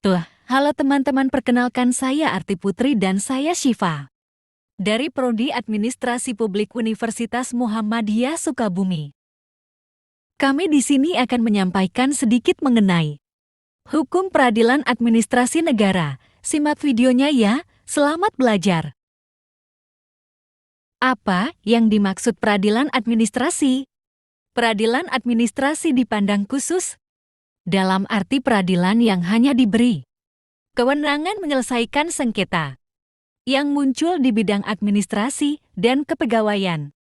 Halo teman-teman, perkenalkan saya Arti Putri dan saya Syifa. Dari Prodi Administrasi Publik Universitas Muhammadiyah Sukabumi. Kami di sini akan menyampaikan sedikit mengenai Hukum Peradilan Administrasi Negara. Simak videonya ya, selamat belajar. Apa yang dimaksud peradilan administrasi? Peradilan administrasi dipandang khusus dalam arti peradilan yang hanya diberi kewenangan menyelesaikan sengketa yang muncul di bidang administrasi dan kepegawaian,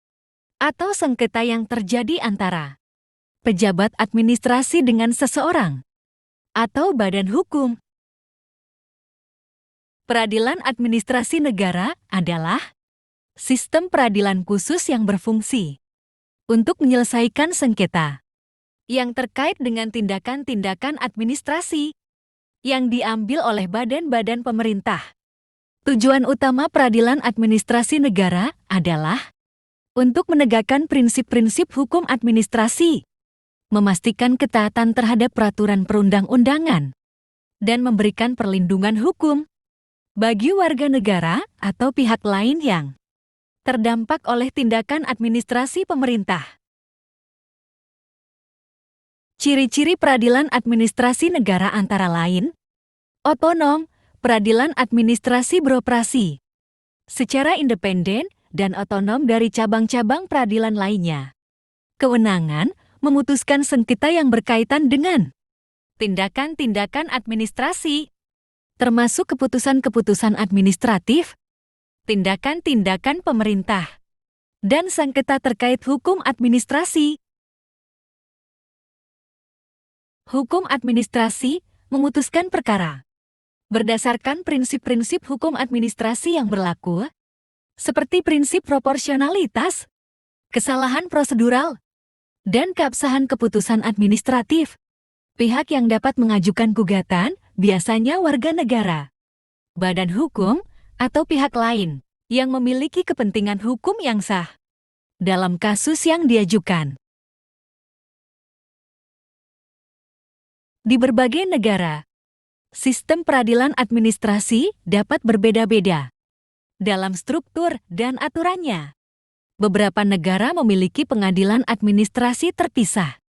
atau sengketa yang terjadi antara pejabat administrasi dengan seseorang atau badan hukum. Peradilan administrasi negara adalah sistem peradilan khusus yang berfungsi untuk menyelesaikan sengketa yang terkait dengan tindakan-tindakan administrasi yang diambil oleh badan-badan pemerintah. Tujuan utama peradilan administrasi negara adalah untuk menegakkan prinsip-prinsip hukum administrasi, memastikan ketaatan terhadap peraturan perundang-undangan, dan memberikan perlindungan hukum bagi warga negara atau pihak lain yang terdampak oleh tindakan administrasi pemerintah. Ciri-ciri peradilan administrasi negara antara lain: otonom, peradilan administrasi beroperasi secara independen dan otonom dari cabang-cabang peradilan lainnya. Kewenangan memutuskan sengketa yang berkaitan dengan tindakan-tindakan administrasi, termasuk keputusan-keputusan administratif, tindakan-tindakan pemerintah, dan sengketa terkait hukum administrasi. Hukum administrasi memutuskan perkara berdasarkan prinsip-prinsip hukum administrasi yang berlaku, seperti prinsip proporsionalitas, kesalahan prosedural, dan keabsahan keputusan administratif. Pihak yang dapat mengajukan gugatan biasanya warga negara, badan hukum, atau pihak lain yang memiliki kepentingan hukum yang sah dalam kasus yang diajukan. Di berbagai negara, sistem peradilan administrasi dapat berbeda-beda dalam struktur dan aturannya. Beberapa negara memiliki pengadilan administrasi terpisah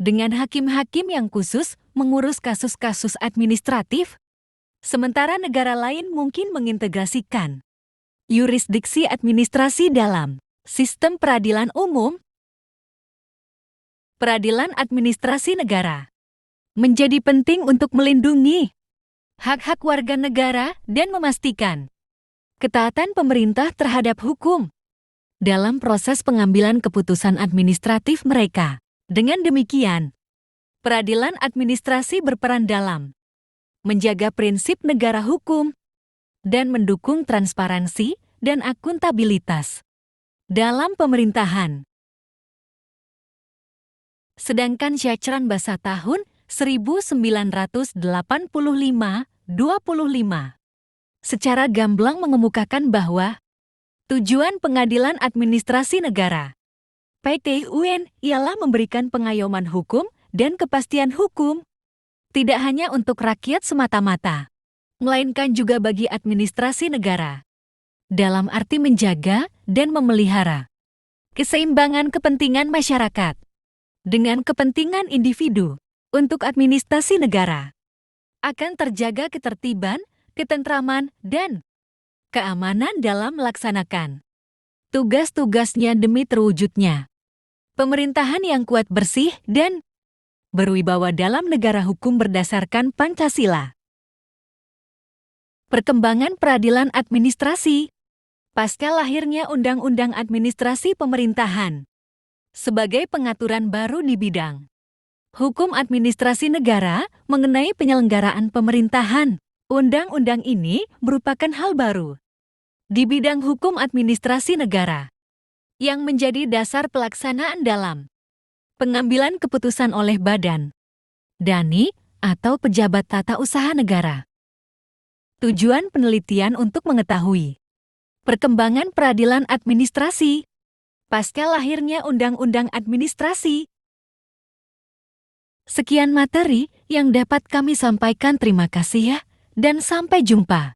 dengan hakim-hakim yang khusus mengurus kasus-kasus administratif, sementara negara lain mungkin mengintegrasikan yurisdiksi administrasi dalam sistem peradilan umum. Peradilan administrasi negara menjadi penting untuk melindungi hak-hak warga negara dan memastikan ketaatan pemerintah terhadap hukum dalam proses pengambilan keputusan administratif mereka. Dengan demikian, peradilan administrasi berperan dalam menjaga prinsip negara hukum dan mendukung transparansi dan akuntabilitas dalam pemerintahan. Sedangkan Syacran Basa tahun 1985-25 secara gamblang mengemukakan bahwa tujuan pengadilan administrasi negara (PT-UN) ialah memberikan pengayoman hukum dan kepastian hukum tidak hanya untuk rakyat semata-mata, melainkan juga bagi administrasi negara, dalam arti menjaga dan memelihara keseimbangan kepentingan masyarakat dengan kepentingan individu. Untuk administrasi negara akan terjaga ketertiban, ketentraman, dan keamanan dalam melaksanakan tugas-tugasnya demi terwujudnya pemerintahan yang kuat, bersih, dan berwibawa dalam negara hukum berdasarkan Pancasila. Perkembangan peradilan administrasi pasca lahirnya Undang-Undang Administrasi Pemerintahan sebagai pengaturan baru di bidang hukum administrasi negara mengenai penyelenggaraan pemerintahan. Undang-undang ini merupakan hal baru di bidang hukum administrasi negara yang menjadi dasar pelaksanaan dalam pengambilan keputusan oleh badan, dani, atau pejabat tata usaha negara. Tujuan penelitian untuk mengetahui perkembangan peradilan administrasi pasca lahirnya Undang-Undang Administrasi. Sekian materi yang dapat kami sampaikan. Terima kasih ya, dan sampai jumpa.